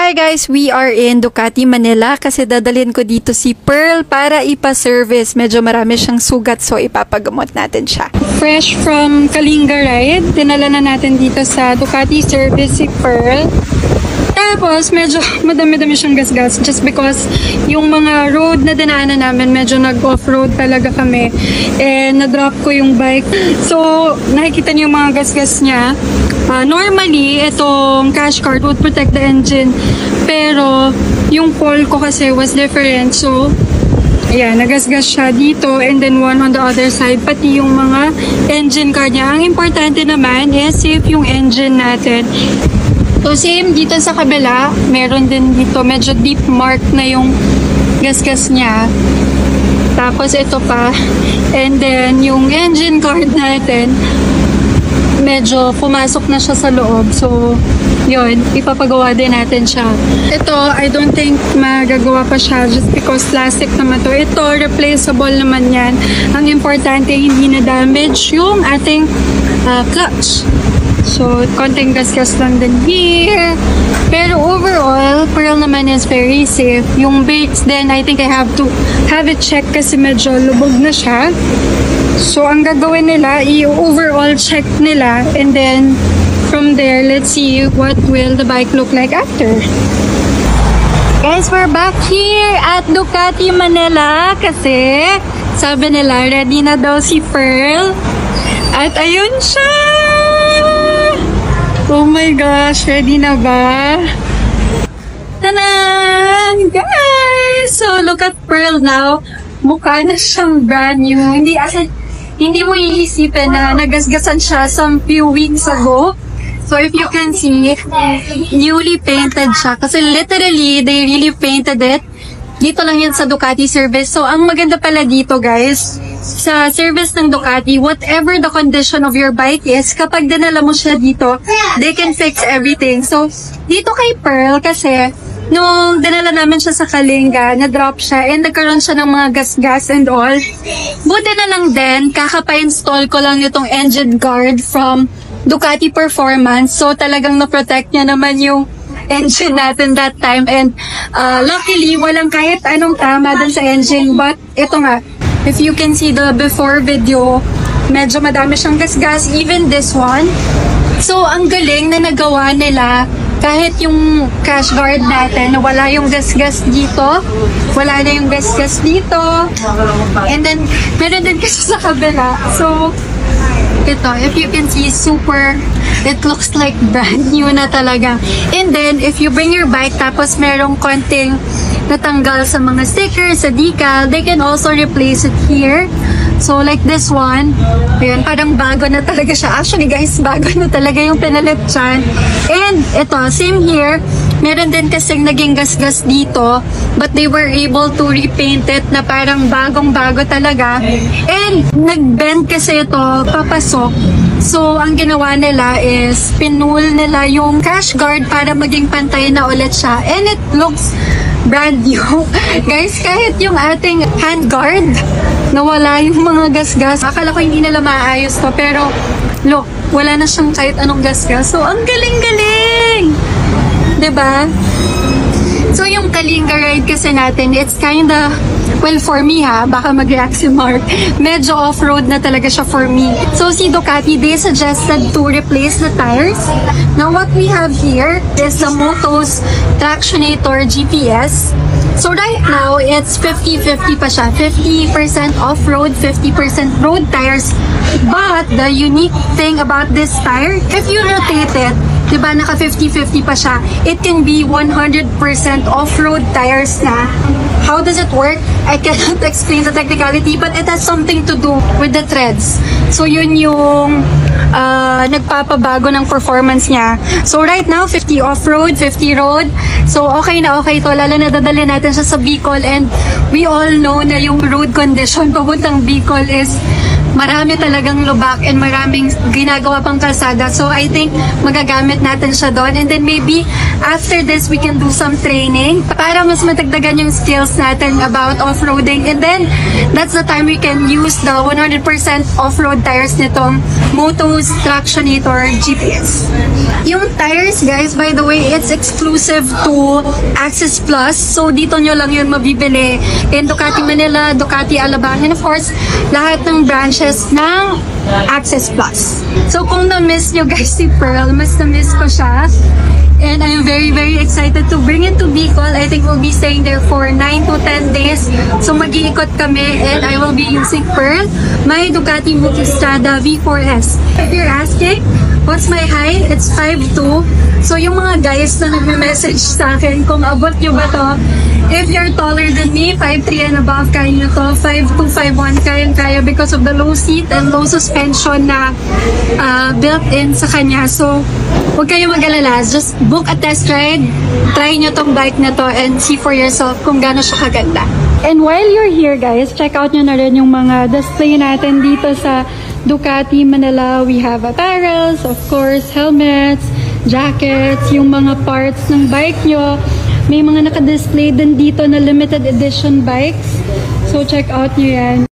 Hi guys, we are in Ducati, Manila kasi dadalhin ko dito si Pearl para ipa-service. Medyo marami siyang sugat so ipapagamot natin siya. Fresh from Kalinga ride, dinala na natin dito sa Ducati service si Pearl. Tapos medyo madami-dami siyang gasgas just because yung mga road na dinaanan namin medyo nag-off-road talaga kami. And na-drop ko yung bike. So nakikita niyo yung mga gasgas niya. Normally, itong cash card would protect the engine. Pero, yung pole ko kasi was different. So, ayan, nagasgas siya dito and then one on the other side. Pati yung mga engine card niya. Ang importante naman is safe yung engine natin. So, same dito sa kabila. Meron din dito. Medyo deep mark na yung gasgas niya. Tapos, ito pa. And then, yung engine card natin, medyo pumasok na siya sa loob. So, yun, ipapagawa din natin siya. Ito, I don't think magagawa pa siya just because plastic naman to. Ito, replaceable naman yan. Ang importante, hindi na damage yung ating clutch. So, konting gasgas lang din here. Pero overall, Pearl naman is very safe. Yung brakes din, I think I have to have it checked kasi medyo lubog na siya. So, ang gagawin nila, i-overall check nila and then from there, let's see what will the bike look like after. Guys, we're back here at Ducati, Manila kasi sabi nila, ready na daw si Pearl. At ayun siya! Oh my gosh, ready na ba? Tanan! Guys! So, look at Pearl now. Mukha na siyang brand new. Hindi mo iisipin na nagasgasan siya some few weeks ago. So, if you can see, newly painted siya. Kasi literally, they really painted it. Dito lang yan sa Ducati service. So, ang maganda pala dito, guys, sa service ng Ducati, whatever the condition of your bike is, kapag dinala mo siya dito, they can fix everything. So, dito kay Pearl, kasi nung dinala namin siya sa Kalinga, na-drop siya, and nagkaroon siya ng mga gas-gas and all. Buti na lang din, kakapa-install ko lang itong engine guard from Ducati Performance. So, talagang na-protect niya naman yung engine natin that time. And luckily, walang kahit anong tama dun sa engine. But, ito nga, if you can see the before video, medyo madami siyang gas-gas, even this one. So, ang galing na nagawa nila, kahit yung cash guard natin, wala yung gas-gas dito, wala na yung gas-gas dito, and then, meron din kasi sa kabila. So, ito, if you can see, it looks like brand new na talaga. And then, if you bring your bike, tapos merong konting natanggal sa mga stickers, sa decal, they can also replace it here. So, like this one, ayun, parang bago na talaga siya. Actually, guys, bago na talaga yung pinalit siya. And, ito, same here. Meron din kasing naging gas-gas dito, but they were able to repaint it na parang bagong-bago talaga. And, nag-bend kasi ito, papasok. So, ang ginawa nila is, pinul nila yung cash guard para maging pantay na ulit siya. And it looks brand new. Guys, kahit yung ating hand guard, nawala yung mga gas-gas. Akala ko hindi nila maayos to, pero look, wala na siyang kahit anong gas-gas. So, ang galing-galing! Diba? So, yung Kalinga ride kasi natin, it's kinda, well, for me baka mag-react si Mark, medyo off-road na talaga siya for me. So, si Ducati, they suggested to replace the tires. Now, what we have here is the Motos Tractionator GPS. So, right now, it's 50-50 pa siya. 50% off-road, 50% road tires. But, the unique thing about this tire, if you rotate it, diba, naka 50-50 pa siya, it can be 100% off-road tires na. How does it work? I cannot explain the technicality, but it has something to do with the treads. So, yun yung nagpapabago ng performance niya. So, right now, 50 off-road, 50 road. So, okay na okay to. Lalo na dadali natin siya sa Bicol. And we all know na yung road condition papuntang Bicol is marami talagang lubak and maraming ginagawa pang kalsada. So I think magagamit natin siya doon. And then maybe after this, we can do some training para mas matagdagan yung skills natin about off-roading. And then that's the time we can use the 100% off-road tires nitong Moto's Tractionator GPS. Yung tires, guys, by the way, it's exclusive to Access Plus. So dito nyo lang yun mabibili in Ducati Manila, Ducati Alabang, and of course, lahat ng branches ng Access Plus. So kung na-miss nyo guys si Pearl, mas na-miss ko siya. And I'm very, very excited to bring it to Bicol. I think we'll be staying there for 9 to 10 days. So mag-iikot kami and I will be using Pearl, my Ducati Multistrada V4S. If you're asking, what's my height? It's 5'2". So yung mga guys na nag-message sa akin kung abot nyo ba to, if you're taller than me, 5'3" and above, kaya nyo to. 5'2", 5'1", kaya because of the low seat and low suspension na built-in sa kanya. So, huwag kayo mag-alala. Just book a test ride, try nyo tong bike na to, and see for yourself kung gaano siya kaganda. And while you're here, guys, check out nyo na rin yung mga display natin dito sa Ducati Manila. We have apparels, of course, helmets, jackets, yung mga parts ng bike nyo. May mga naka-display din dito na limited edition bikes. So, check out nyo yan.